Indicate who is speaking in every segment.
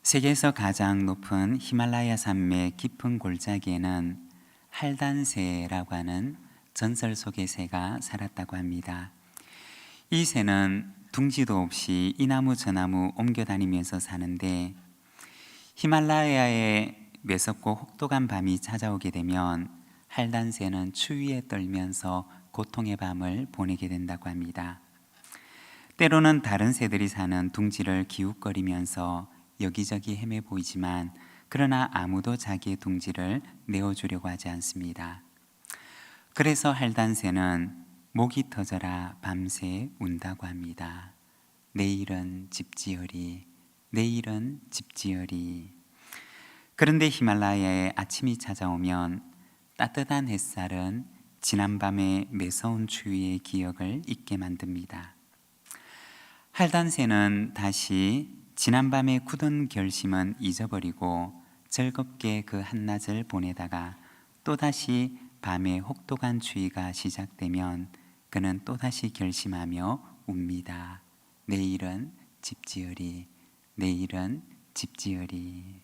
Speaker 1: 세계에서 가장 높은 히말라야 산맥 깊은 골짜기에는 할단새라고 하는 전설 속의 새가 살았다고 합니다. 이 새는 둥지도 없이 이 나무 저 나무 옮겨 다니면서 사는데, 히말라야에 매섭고 혹독한 밤이 찾아오게 되면 할단새는 추위에 떨면서 고통의 밤을 보내게 된다고 합니다. 때로는 다른 새들이 사는 둥지를 기웃거리면서 여기저기 헤매 보이지만, 그러나 아무도 자기의 둥지를 내어주려고 하지 않습니다. 그래서 할단새는 목이 터져라 밤새 운다고 합니다. 내일은 집지어리, 내일은 집지어리. 그런데 히말라야에 아침이 찾아오면 따뜻한 햇살은 지난밤의 매서운 추위의 기억을 잊게 만듭니다. 할단새는 다시 지난밤의 굳은 결심은 잊어버리고 즐겁게 그 한낮을 보내다가 또다시 밤의 혹독한 추위가 시작되면 그는 또다시 결심하며 웁니다. 내일은 집지어리, 내일은 집지어리.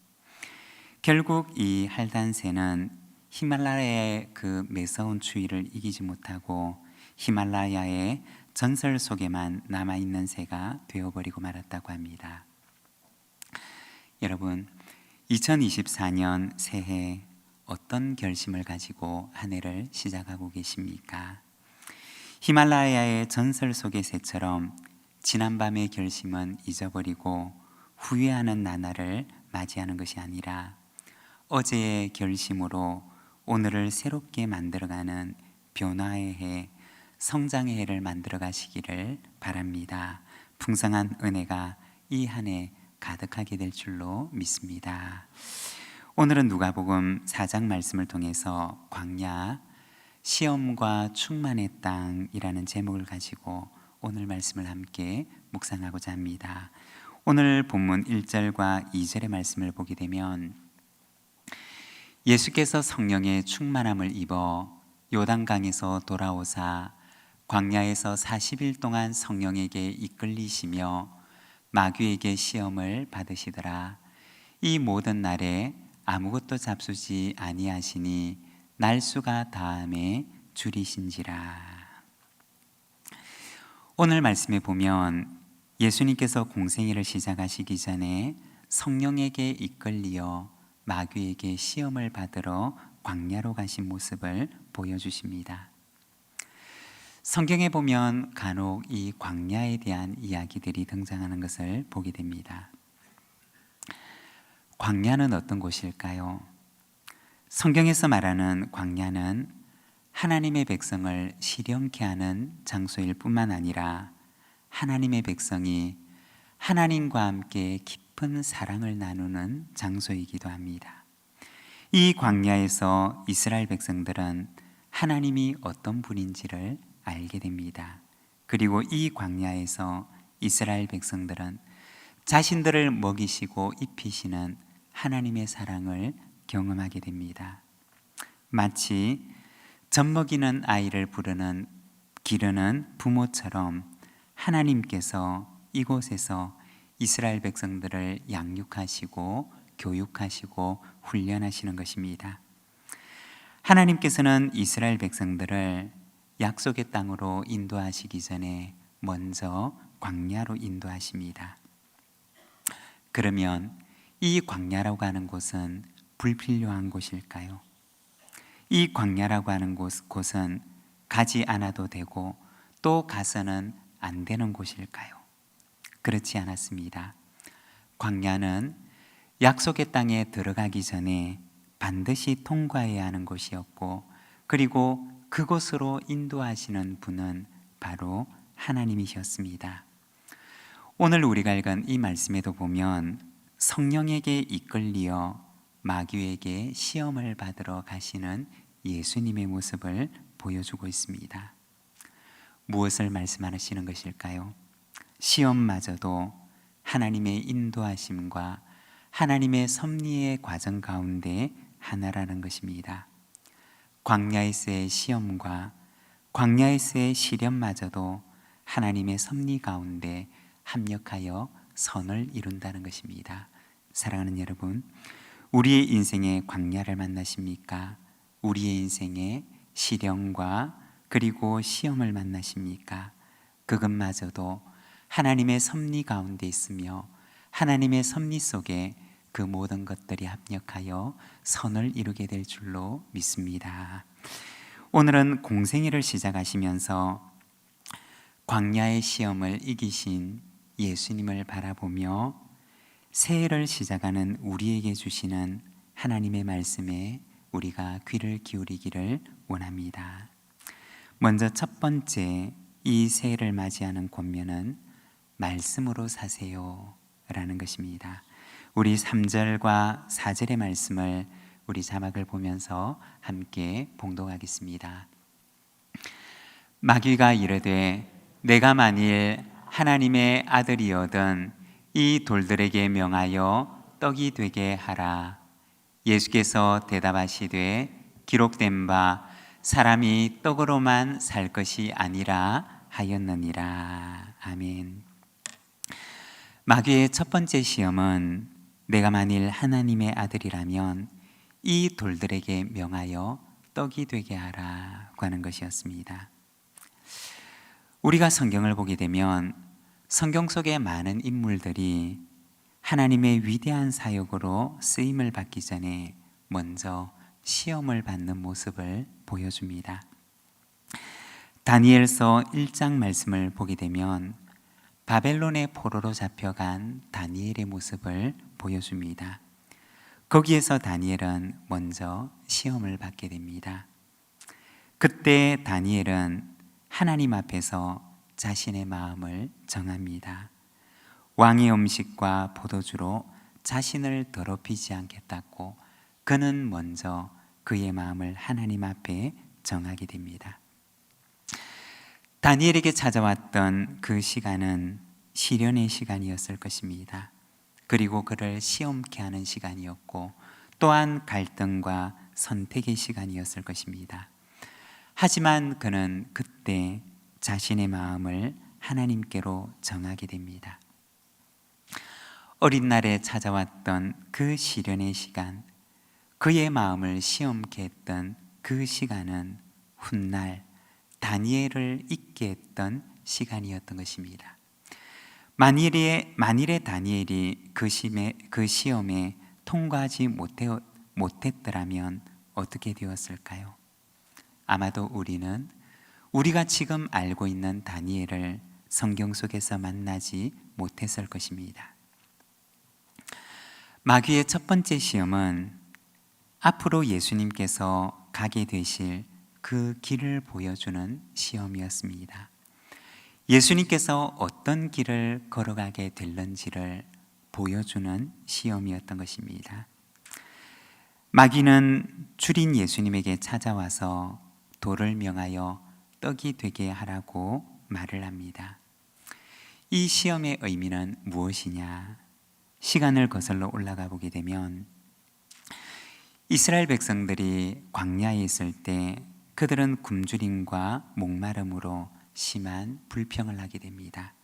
Speaker 1: 결국 이 할단새는 히말라야의 그 매서운 추위를 이기지 못하고 히말라야의 전설 속에만 남아있는 새가 되어버리고 말았다고 합니다. 여러분, 2024년 새해 어떤 결심을 가지고 한 해를 시작하고 계십니까? 히말라야의 전설 속의 새처럼 지난밤의 결심은 잊어버리고 후회하는 나날을 맞이하는 것이 아니라 어제의 결심으로 오늘을 새롭게 만들어가는 변화의 해, 성장의 해를 만들어 가시기를 바랍니다. 풍성한 은혜가 이 한 해 가득하게 될 줄로 믿습니다. 오늘은 누가복음 4장 말씀을 통해서 광야, 시험과 충만의 땅이라는 제목을 가지고 오늘 말씀을 함께 묵상하고자 합니다. 오늘 본문 1절과 2절의 말씀을 보게 되면, 예수께서 성령의 충만함을 입어 요단강에서 돌아오사 광야에서 40일 동안 성령에게 이끌리시며 마귀에게 시험을 받으시더라. 이 모든 날에 아무것도 잡수지 아니하시니 날수가 다함에 줄이신지라. 오늘 말씀에 보면 예수님께서 공생애를 시작하시기 전에 성령에게 이끌리어 마귀에게 시험을 받으러 광야로 가신 모습을 보여주십니다. 성경에 보면 간혹 이 광야에 대한 이야기들이 등장하는 것을 보게 됩니다. 광야는 어떤 곳일까요? 성경에서 말하는 광야는 하나님의 백성을 시련케 하는 장소일 뿐만 아니라 하나님의 백성이 하나님과 함께 깊은 사랑을 나누는 장소이기도 합니다. 이 광야에서 이스라엘 백성들은 하나님이 어떤 분인지를 알게 됩니다. 그리고 이 광야에서 이스라엘 백성들은 자신들을 먹이시고 입히시는 하나님의 사랑을 경험하게 됩니다. 마치 젖먹이는 아이를 기르는 부모처럼 하나님께서 이곳에서 이스라엘 백성들을 양육하시고 교육하시고 훈련하시는 것입니다. 하나님께서는 이스라엘 백성들을 약속의 땅으로 인도하시기 전에 먼저 광야로 인도하십니다. 그러면 이 광야라고 하는 곳은 불필요한 곳일까요? 이 광야라고 하는 곳은 가지 않아도 되고 또 가서는 안 되는 곳일까요? 그렇지 않았습니다. 광야는 약속의 땅에 들어가기 전에 반드시 통과해야 하는 곳이었고, 그리고 그곳으로 인도하시는 분은 바로 하나님이셨습니다. 오늘 우리가 읽은 이 말씀에도 보면 성령에게 이끌리어 마귀에게 시험을 받으러 가시는 예수님의 모습을 보여주고 있습니다. 무엇을 말씀하시는 것일까요? 시험마저도 하나님의 인도하심과 하나님의 섭리의 과정 가운데 하나라는 것입니다. 광야에서의 시험과 광야에서의 시련마저도 하나님의 섭리 가운데 합력하여 선을 이룬다는 것입니다. 사랑하는 여러분, 우리의 인생의 광야를 만나십니까? 우리의 인생의 시련과 그리고 시험을 만나십니까? 그것마저도 하나님의 섭리 가운데 있으며 하나님의 섭리 속에 그 모든 것들이 합력하여 선을 이루게 될 줄로 믿습니다. 오늘은 공생애를 시작하시면서 광야의 시험을 이기신 예수님을 바라보며 새해를 시작하는 우리에게 주시는 하나님의 말씀에 우리가 귀를 기울이기를 원합니다. 먼저 첫 번째, 이 새해를 맞이하는 권면은 말씀으로 사세요 라는 것입니다. 우리 3절과 4절의 말씀을 우리 자막을 보면서 함께 봉독하겠습니다. 마귀가 이르되 내가 만일 하나님의 아들이거든 이 돌들에게 명하여 떡이 되게 하라. 예수께서 대답하시되 기록된 바 사람이 떡으로만 살 것이 아니라 하였느니라. 아멘. 마귀의 첫 번째 시험은 내가 만일 하나님의 아들이라면 이 돌들에게 명하여 떡이 되게 하라고 하는 것이었습니다. 우리가 성경을 보게 되면 성경 속의 많은 인물들이 하나님의 위대한 사역으로 쓰임을 받기 전에 먼저 시험을 받는 모습을 보여줍니다. 다니엘서 1장 말씀을 보게 되면 바벨론의 포로로 잡혀간 다니엘의 모습을 보여줍니다. 거기에서 다니엘은 먼저 시험을 받게 됩니다. 그때 다니엘은 하나님 앞에서 자신의 마음을 정합니다. 왕의 음식과 포도주로 자신을 더럽히지 않겠다고 그는 먼저 그의 마음을 하나님 앞에 정하게 됩니다. 다니엘에게 찾아왔던 그 시간은 시련의 시간이었을 것입니다. 그리고 그를 시험케 하는 시간이었고 또한 갈등과 선택의 시간이었을 것입니다. 하지만 그는 그때 자신의 마음을 하나님께로 정하게 됩니다. 어린 날에 찾아왔던 그 시련의 시간, 그의 마음을 시험케 했던 그 시간은 훗날 다니엘을 잊게 했던 시간이었던 것입니다. 만일에 다니엘이 그 시험에 통과하지 못했더라면 어떻게 되었을까요? 아마도 우리는 우리가 지금 알고 있는 다니엘을 성경 속에서 만나지 못했을 것입니다. 마귀의 첫 번째 시험은 앞으로 예수님께서 가게 되실 그 길을 보여주는 시험이었습니다. 예수님께서 어떤 길을 걸어가게 될는지를 보여주는 시험이었던 것입니다. 마귀는 주린 예수님에게 찾아와서 돌을 명하여 떡이 되게 하라고 말을 합니다. 이 시험의 의미는 무엇이냐? 시간을 거슬러 올라가 보게 되면 이스라엘 백성들이 광야에 있을 때 그들은 굶주림과 목마름으로 심한 불평을 하게 됩니다.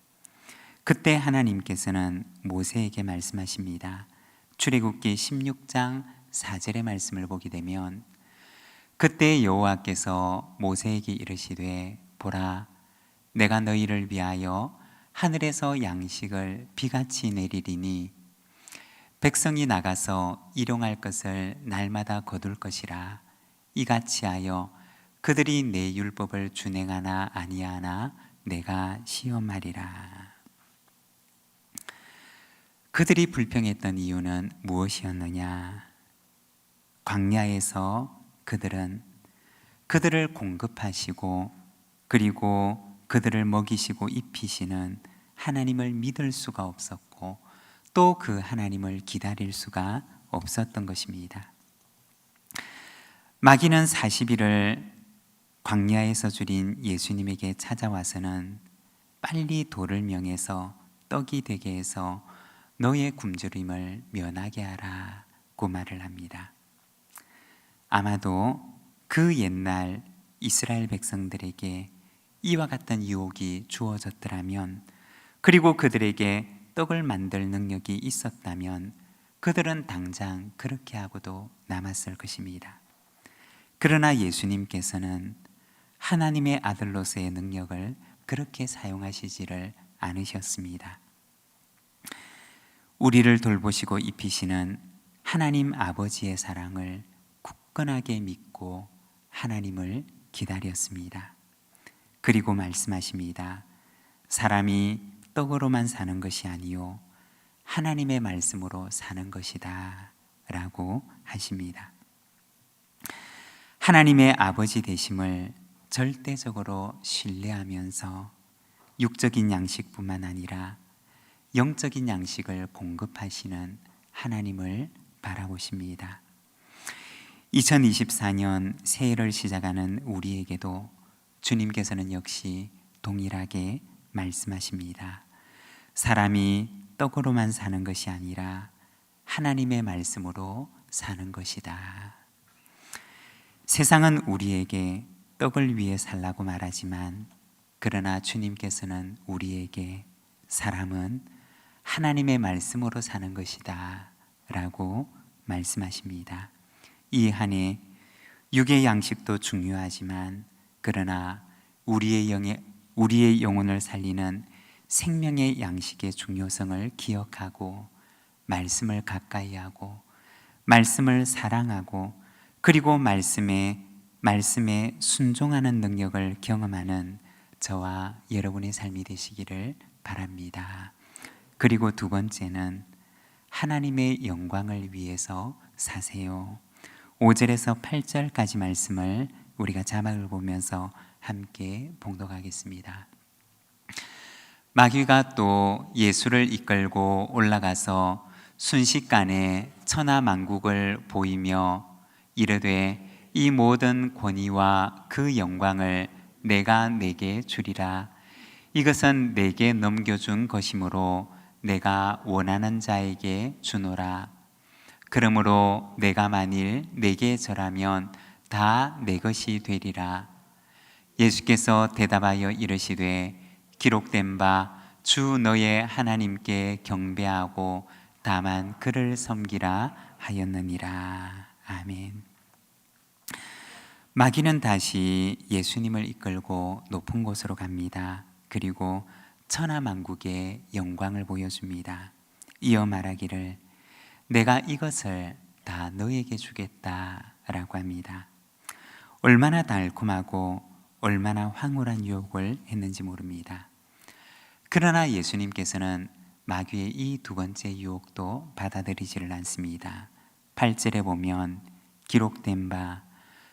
Speaker 1: 그때 하나님께서는 모세에게 말씀하십니다. 출애굽기 16장 4절의 말씀을 보게 되면 그때 여호와께서 모세에게 이르시되 보라 내가 너희를 위하여 하늘에서 양식을 비같이 내리리니 백성이 나가서 일용할 것을 날마다 거둘 것이라. 이같이 하여 그들이 내 율법을 준행하나 아니하나 내가 시험하리라. 그들이 불평했던 이유는 무엇이었느냐? 광야에서 그들은 그들을 공급하시고 그리고 그들을 먹이시고 입히시는 하나님을 믿을 수가 없었고 또 그 하나님을 기다릴 수가 없었던 것입니다. 마귀는 40일을 광야에서 줄인 예수님에게 찾아와서는 빨리 돌을 명해서 떡이 되게 해서 너의 굶주림을 면하게 하라고 말을 합니다. 아마도 그 옛날 이스라엘 백성들에게 이와 같은 유혹이 주어졌더라면 그리고 그들에게 떡을 만들 능력이 있었다면 그들은 당장 그렇게 하고도 남았을 것입니다. 그러나 예수님께서는 하나님의 아들로서의 능력을 그렇게 사용하시지를 않으셨습니다. 우리를 돌보시고 입히시는 하나님 아버지의 사랑을 굳건하게 믿고 하나님을 기다렸습니다. 그리고 말씀하십니다. 사람이 떡으로만 사는 것이 아니요 하나님의 말씀으로 사는 것이다 라고 하십니다. 하나님의 아버지 되심을 절대적으로 신뢰하면서 육적인 양식뿐만 아니라 영적인 양식을 공급하시는 하나님을 바라보십니다. 2024년 새해를 시작하는 우리에게도 주님께서는 역시 동일하게 말씀하십니다. 사람이 떡으로만 사는 것이 아니라 하나님의 말씀으로 사는 것이다. 세상은 우리에게 떡을 위해 살라고 말하지만 그러나 주님께서는 우리에게 사람은 하나님의 말씀으로 사는 것이다 라고 말씀하십니다. 이 한 해 육의 양식도 중요하지만 그러나 우리의 영혼을 살리는 생명의 양식의 중요성을 기억하고 말씀을 가까이 하고 말씀을 사랑하고 그리고 말씀에 순종하는 능력을 경험하는 저와 여러분의 삶이 되시기를 바랍니다. 그리고 두 번째는 하나님의 영광을 위해서 사세요. 5절에서 8절까지 말씀을 우리가 자막을 보면서 함께 봉독하겠습니다. 마귀가 또 예수를 이끌고 올라가서 순식간에 천하만국을 보이며 이르되 이 모든 권위와 그 영광을 내가 네게 주리라. 이것은 내게 넘겨준 것이므로 내가 원하는 자에게 주노라. 그러므로 내가 만일 내게 절하면 다 내 것이 되리라. 예수께서 대답하여 이르시되 기록된 바 주 너의 하나님께 경배하고 다만 그를 섬기라 하였느니라. 아멘. 마귀는 다시 예수님을 이끌고 높은 곳으로 갑니다. 그리고 천하만국의 영광을 보여줍니다. 이어 말하기를 내가 이것을 다 너에게 주겠다라고 합니다. 얼마나 달콤하고 얼마나 황홀한 유혹을 했는지 모릅니다. 그러나 예수님께서는 마귀의 이 두 번째 유혹도 받아들이지를 않습니다. 8절에 보면 기록된 바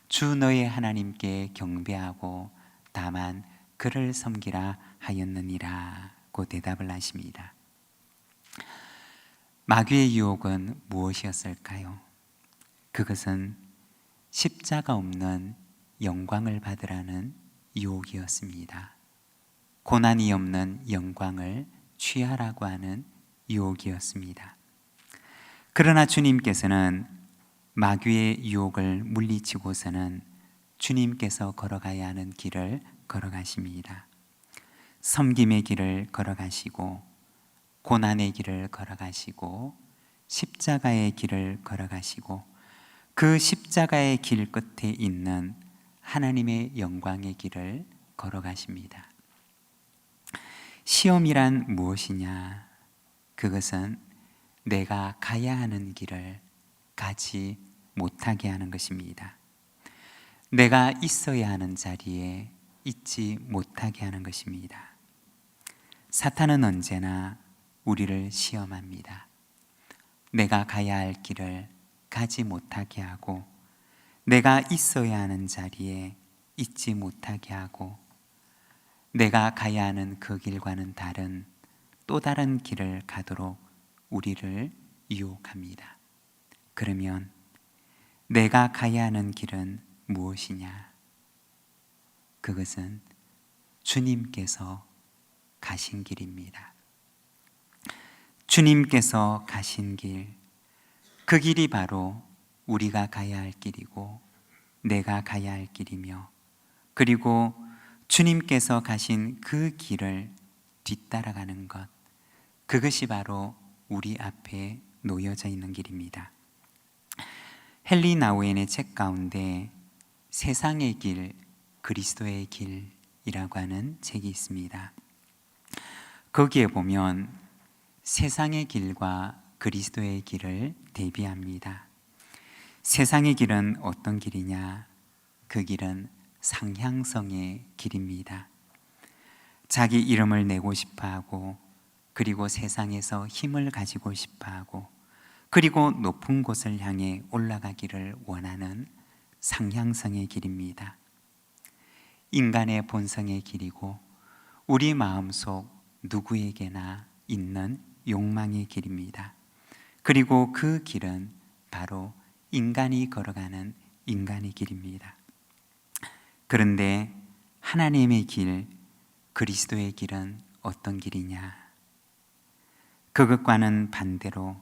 Speaker 1: 주 너의 하나님께 경배하고 다만 그를 섬기라 하였느니라 고 대답을 하십니다. 마귀의 유혹은 무엇이었을까요? 그것은 십자가 없는 영광을 받으라는 유혹이었습니다. 고난이 없는 영광을 취하라고 하는 유혹이었습니다. 그러나 주님께서는 마귀의 유혹을 물리치고서는 주님께서 걸어가야 하는 길을 걸어가십니다. 섬김의 길을 걸어가시고 고난의 길을 걸어가시고 십자가의 길을 걸어가시고 그 십자가의 길 끝에 있는 하나님의 영광의 길을 걸어가십니다. 시험이란 무엇이냐? 그것은 내가 가야 하는 길을 가지 못하게 하는 것입니다. 내가 있어야 하는 자리에 있지 못하게 하는 것입니다. 사탄은 언제나 우리를 시험합니다. 내가 가야 할 길을 가지 못하게 하고 내가 있어야 하는 자리에 있지 못하게 하고 내가 가야 하는 그 길과는 다른 또 다른 길을 가도록 우리를 유혹합니다. 그러면 내가 가야 하는 길은 무엇이냐? 그것은 주님께서 가신 길입니다. 주님께서 가신 길, 그 길이 바로 우리가 가야 할 길이고 내가 가야 할 길이며 그리고 주님께서 가신 그 길을 뒤따라가는 것, 그것이 바로 우리 앞에 놓여져 있는 길입니다. 헨리 나우엔의 책 가운데 세상의 길, 그리스도의 길이라고 하는 책이 있습니다. 거기에 보면 세상의 길과 그리스도의 길을 대비합니다. 세상의 길은 어떤 길이냐? 그 길은 상향성의 길입니다. 자기 이름을 내고 싶어하고, 그리고 세상에서 힘을 가지고 싶어하고, 그리고 높은 곳을 향해 올라가기를 원하는 상향성의 길입니다. 인간의 본성의 길이고, 우리 마음속 누구에게나 있는 욕망의 길입니다. 그리고 그 길은 바로 인간이 걸어가는 인간의 길입니다. 그런데 하나님의 길, 그리스도의 길은 어떤 길이냐? 그것과는 반대로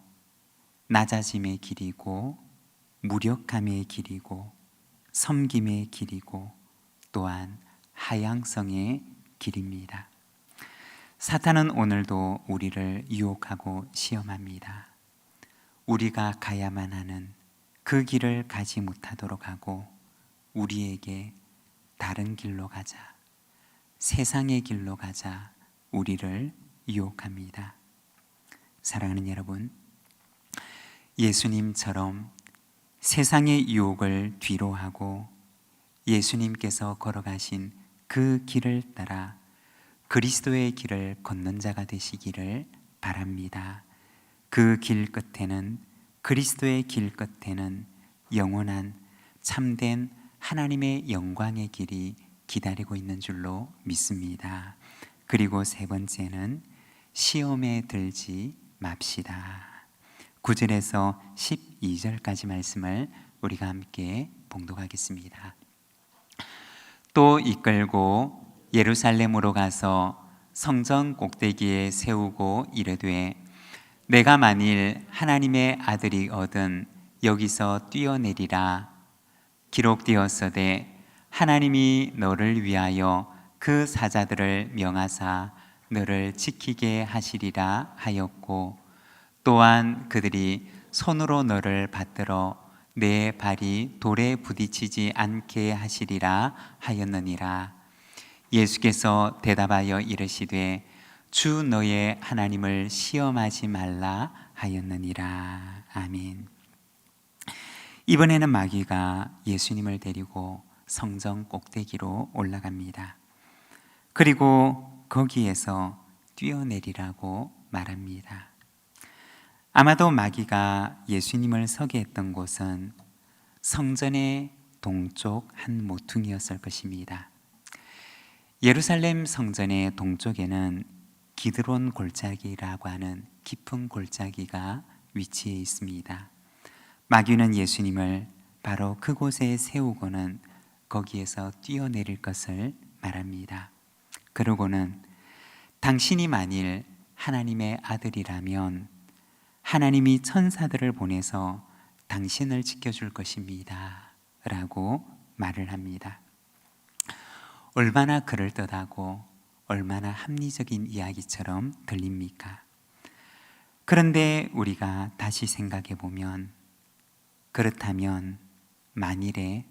Speaker 1: 낮아짐의 길이고, 무력함의 길이고, 섬김의 길이고, 또한 하향성의 길입니다. 사탄은 오늘도 우리를 유혹하고 시험합니다. 우리가 가야만 하는 그 길을 가지 못하도록 하고, 우리에게 다른 길로 가자, 세상의 길로 가자, 우리를 유혹합니다. 사랑하는 여러분, 예수님처럼 세상의 유혹을 뒤로하고 예수님께서 걸어가신 그 길을 따라 그리스도의 길을 걷는 자가 되시기를 바랍니다. 그 길 끝에는, 그리스도의 길 끝에는 영원한 참된 하나님의 영광의 길이 기다리고 있는 줄로 믿습니다. 그리고 세 번째는 시험에 들지 맙시다. 9절에서 12절까지 말씀을 우리가 함께 봉독하겠습니다. 또 이끌고 예루살렘으로 가서 성전 꼭대기에 세우고 이르되, 내가 만일 하나님의 아들이거든 여기서 뛰어내리라. 기록되었으되 하나님이 너를 위하여 그 사자들을 명하사 너를 지키게 하시리라 하였고, 또한 그들이 손으로 너를 받들어 내 발이 돌에 부딪히지 않게 하시리라 하였느니라. 예수께서 대답하여 이르시되 주 너의 하나님을 시험하지 말라 하였느니라. 아멘. 이번에는 마귀가 예수님을 데리고 성전 꼭대기로 올라갑니다. 그리고 거기에서 뛰어내리라고 말합니다. 아마도 마귀가 예수님을 서게 했던 곳은 성전의 동쪽 한 모퉁이였을 것입니다. 예루살렘 성전의 동쪽에는 기드론 골짜기라고 하는 깊은 골짜기가 위치해 있습니다. 마귀는 예수님을 바로 그곳에 세우고는 거기에서 뛰어내릴 것을 말합니다. 그러고는 당신이 만일 하나님의 아들이라면 하나님이 천사들을 보내서 당신을 지켜줄 것입니다 라고 말을 합니다. 얼마나 그럴듯하고 얼마나 합리적인 이야기처럼 들립니까? 그런데 우리가 다시 생각해 보면, 그렇다면 만일에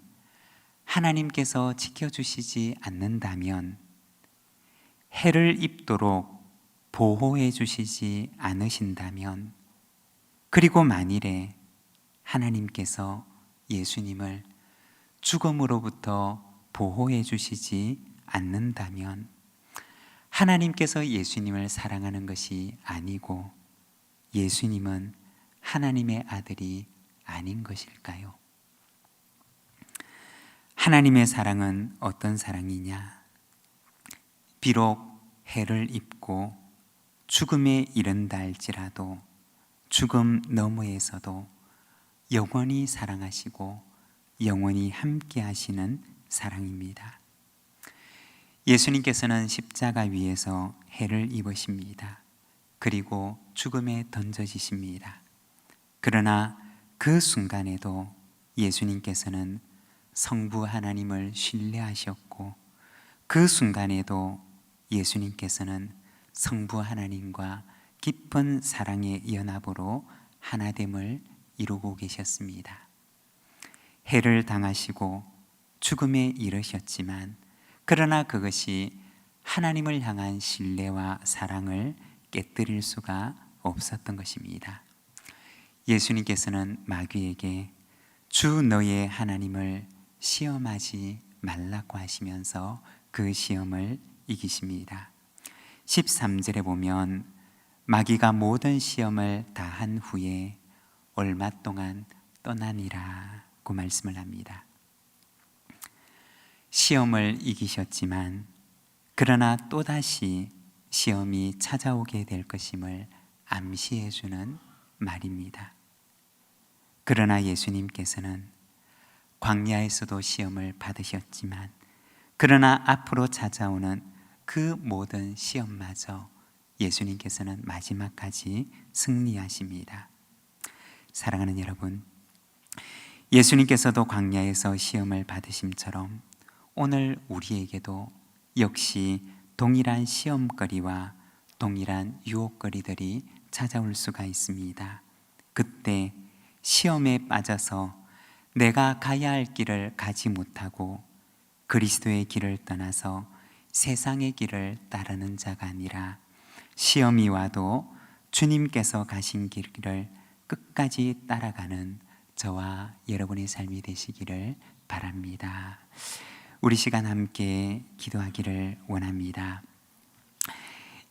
Speaker 1: 하나님께서 지켜주시지 않는다면, 해를 입도록 보호해 주시지 않으신다면, 그리고 만일에 하나님께서 예수님을 죽음으로부터 보호해 주시지 않는다면, 하나님께서 예수님을 사랑하는 것이 아니고 예수님은 하나님의 아들이 아닌 것일까요? 하나님의 사랑은 어떤 사랑이냐? 비록 해를 입고 죽음에 이른다 할지라도 죽음 너머에서도 영원히 사랑하시고 영원히 함께 하시는 사랑입니다. 예수님께서는 십자가 위에서 해를 입으십니다. 그리고 죽음에 던져지십니다. 그러나 그 순간에도 예수님께서는 성부 하나님을 신뢰하셨고, 그 순간에도 예수님께서는 성부 하나님과 깊은 사랑의 연합으로 하나됨을 이루고 계셨습니다. 해를 당하시고 죽음에 이르셨지만 그러나 그것이 하나님을 향한 신뢰와 사랑을 깨뜨릴 수가 없었던 것입니다. 예수님께서는 마귀에게 주 너의 하나님을 시험하지 말라고 하시면서 그 시험을 이기십니다. 13절에 보면 마귀가 모든 시험을 다 한 후에 얼마 동안 떠나니라고 말씀을 합니다. 시험을 이기셨지만 그러나 또다시 시험이 찾아오게 될 것임을 암시해 주는 말입니다. 그러나 예수님께서는 광야에서도 시험을 받으셨지만 그러나 앞으로 찾아오는 그 모든 시험마저 예수님께서는 마지막까지 승리하십니다. 사랑하는 여러분, 예수님께서도 광야에서 시험을 받으심처럼 오늘 우리에게도 역시 동일한 시험거리와 동일한 유혹거리들이 찾아올 수가 있습니다. 그때 시험에 빠져서 내가 가야 할 길을 가지 못하고 그리스도의 길을 떠나서 세상의 길을 따르는 자가 아니라 시험이 와도 주님께서 가신 길을 끝까지 따라가는 저와 여러분의 삶이 되시기를 바랍니다. 우리 시간 함께 기도하기를 원합니다.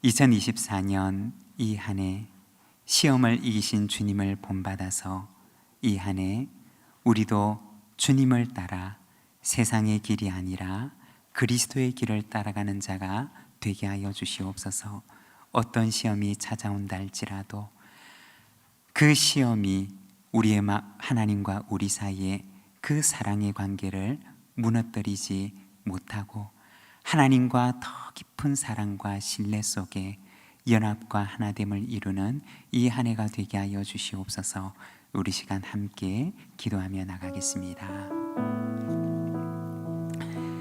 Speaker 1: 2024년 이 한 해 시험을 이기신 주님을 본받아서 이 한 해 우리도 주님을 따라 세상의 길이 아니라 그리스도의 길을 따라가는 자가 되게 하여 주시옵소서. 어떤 시험이 찾아온다 할지라도 그 시험이 우리의 하나님과 우리 사이에 그 사랑의 관계를 무너뜨리지 못하고 하나님과 더 깊은 사랑과 신뢰 속에 연합과 하나됨을 이루는 이 한 해가 되게 하여 주시옵소서. 우리 시간 함께 기도하며 나가겠습니다.